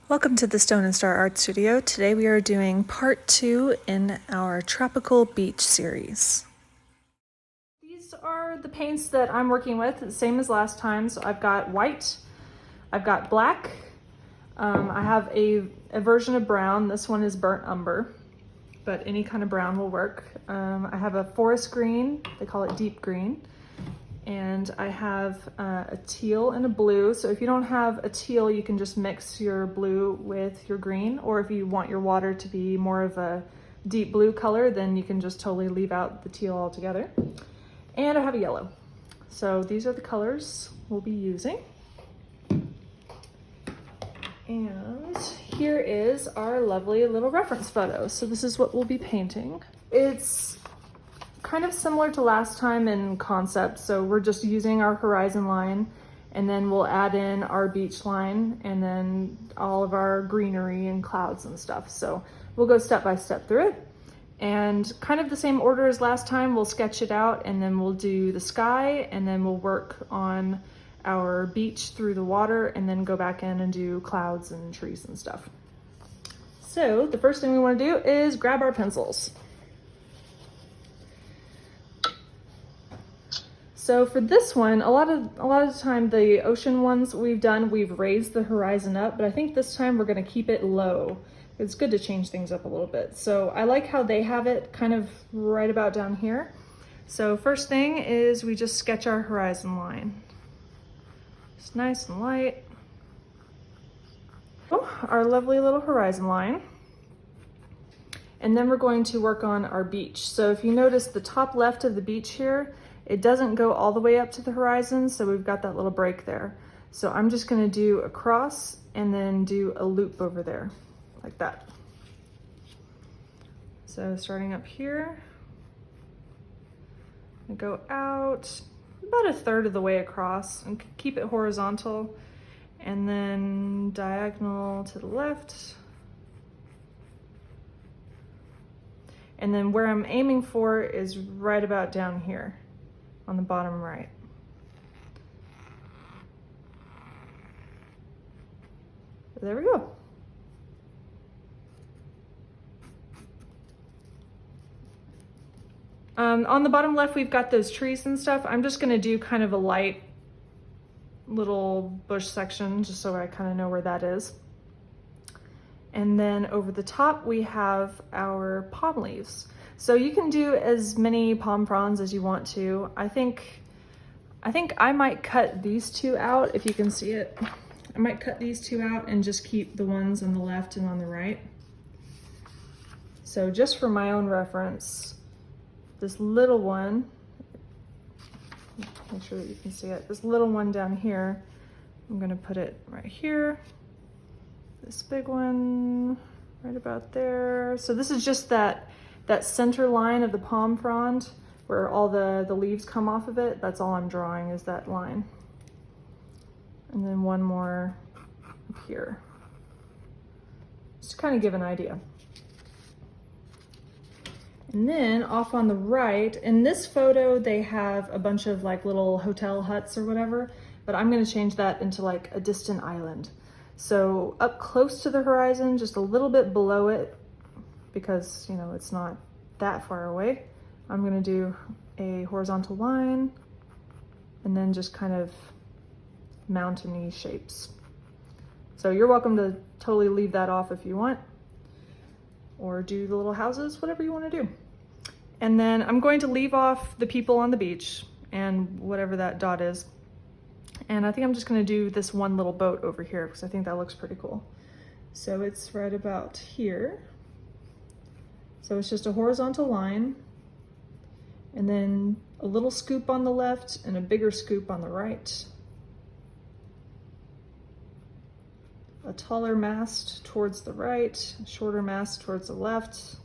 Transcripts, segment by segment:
Welcome to the Stone and Star Art Studio. Today we are doing part 2 in our tropical beach series. These are the paints that I'm working with, the same as last time. So I've got white, I've got black, I have a version of brown. This one is burnt umber, but any kind of brown will work. I have a forest green, they call it deep green. And I have a teal and a blue. So if you don't have a teal, you can just mix your blue with your green. Or if you want your water to be more of a deep blue color, then you can just totally leave out the teal altogether. And I have a yellow. So these are the colors we'll be using. And here is our lovely little reference photo. So this is what we'll be painting. It's kind of similar to last time in concept. So we're just using our horizon line, and then we'll add in our beach line and then all of our greenery and clouds and stuff. So we'll go step by step through it, and kind of the same order as last time. We'll sketch it out, and then we'll do the sky, and then we'll work on our beach through the water, and then go back in and do clouds and trees and stuff. So the first thing we want to do is grab our pencils. So for this one, a lot of the time, the ocean ones we've raised the horizon up, but I think this time we're gonna keep it low. It's good to change things up a little bit. So I like how they have it kind of right about down here. So first thing is we just sketch our horizon line. It's nice and light. Oh, our lovely little horizon line. And then we're going to work on our beach. So if you notice the top left of the beach here, it doesn't go all the way up to the horizon, so we've got that little break there. So I'm just gonna do a cross and then do a loop over there, like that. So starting up here, I go out about a third of the way across and keep it horizontal, and then diagonal to the left. And then where I'm aiming for is right about down here on the bottom right. There we go. On the bottom left, we've got those trees and stuff. I'm just gonna do kind of a light little bush section just so I kind of know where that is. And then over the top, we have our palm leaves. So you can do as many palm fronds as you want to. I think I might cut these two out, if you can see it. I might cut these two out and just keep the ones on the left and on the right. So just for my own reference, this little one, make sure that you can see it, this little one down here, I'm gonna put it right here. This big one right about there. So this is just that center line of the palm frond where all the leaves come off of it. That's all I'm drawing, is that line. And then one more up here, just to kind of give an idea. And then off on the right, in this photo, they have a bunch of like little hotel huts or whatever, but I'm gonna change that into like a distant island. So up close to the horizon, just a little bit below it, because you know it's not that far away, I'm gonna do a horizontal line and then just kind of mountainy shapes. So you're welcome to totally leave that off if you want, or do the little houses, whatever you want to do. And then I'm going to leave off the people on the beach and whatever that dot is. And I think I'm just gonna do this one little boat over here because I think that looks pretty cool. So it's right about here. So it's just a horizontal line, and then a little scoop on the left and a bigger scoop on the right. A taller mast towards the right, a shorter mast towards the left,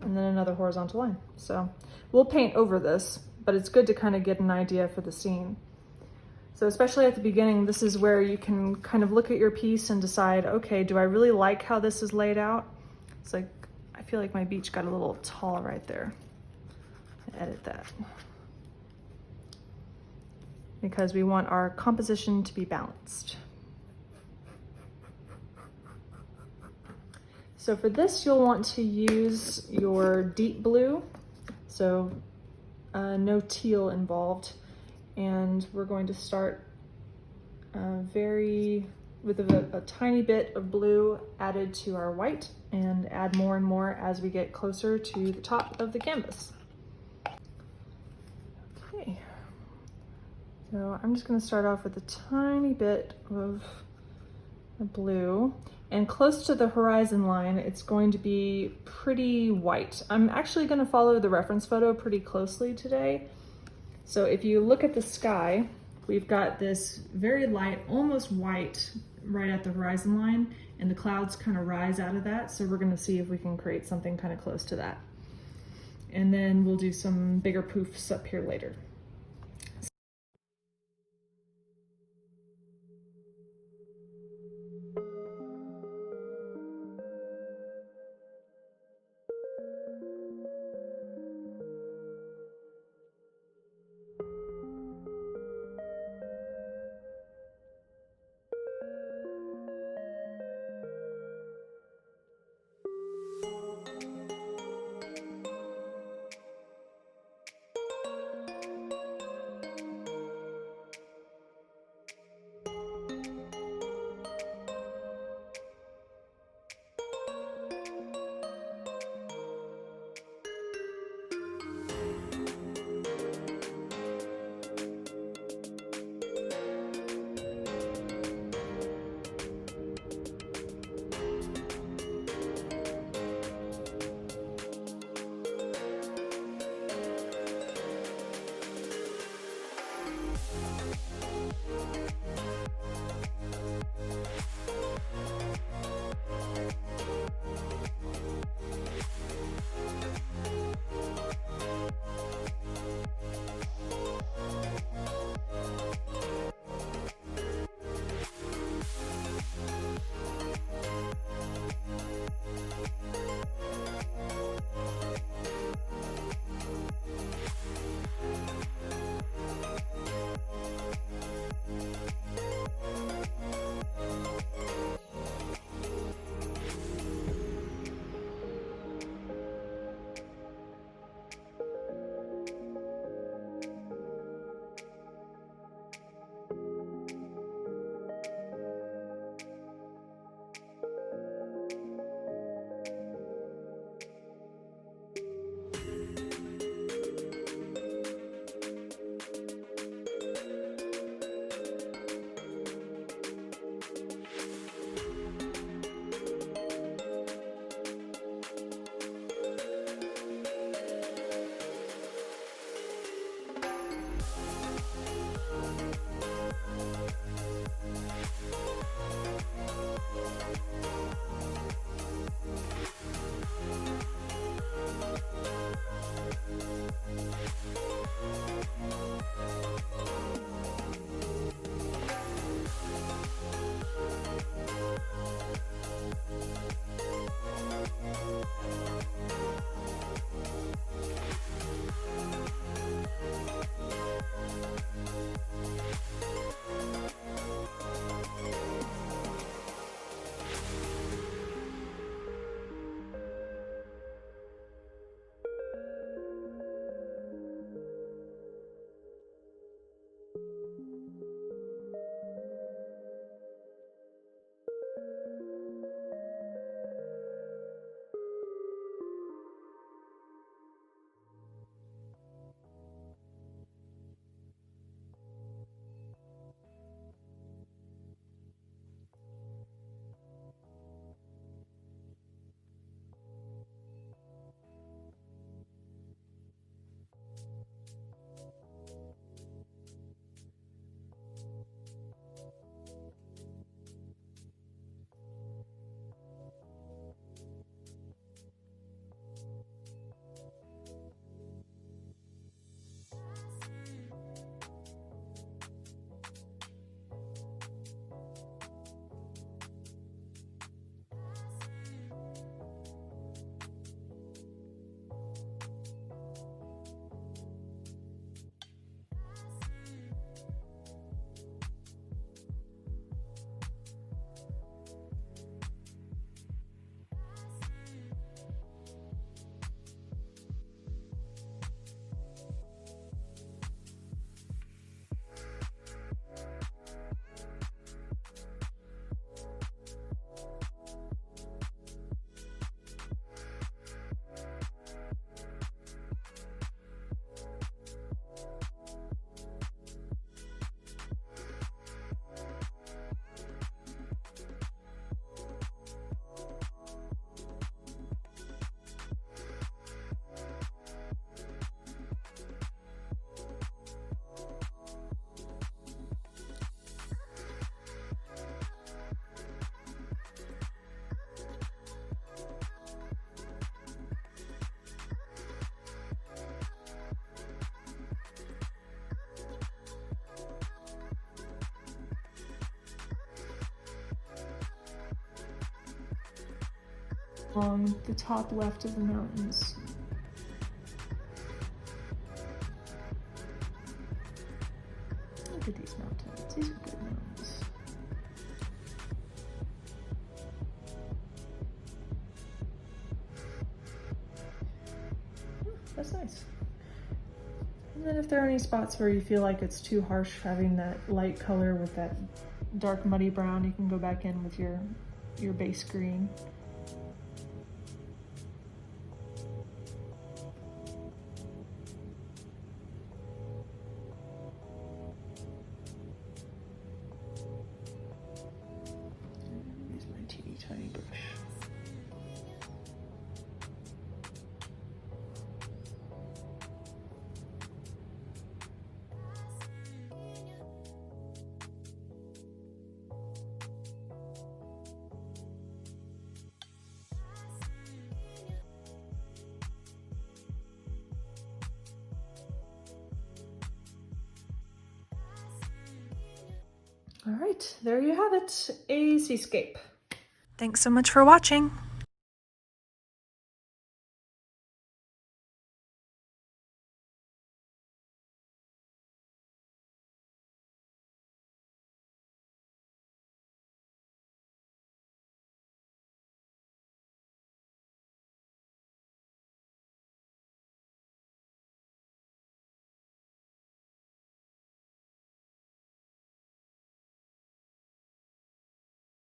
and then another horizontal line. So we'll paint over this, but it's good to kind of get an idea for the scene. So especially at the beginning, this is where you can kind of look at your piece and decide, okay, do I really like how this is laid out? It's like, I feel like my beach got a little tall right there. Edit that. because we want our composition to be balanced. So for this, you'll want to use your deep blue, so no teal involved. And we're going to start with a tiny bit of blue added to our white, and add more and more as we get closer to the top of the canvas. Okay, so I'm just going to start off with a tiny bit of blue, and close to the horizon line it's going to be pretty white. I'm actually going to follow the reference photo pretty closely today. So if you look at the sky, we've got this very light, almost white, right at the horizon line, and the clouds kind of rise out of that. So we're going to see if we can create something kind of close to that. And then we'll do some bigger poofs up here later. along the top left of the mountains. Look at these mountains. These are good mountains. That's nice. And then if there are any spots where you feel like it's too harsh having that light color with that dark muddy brown, you can go back in with your base green. Use my teeny tiny brush. All right, there you have it, a seascape. Thanks so much for watching.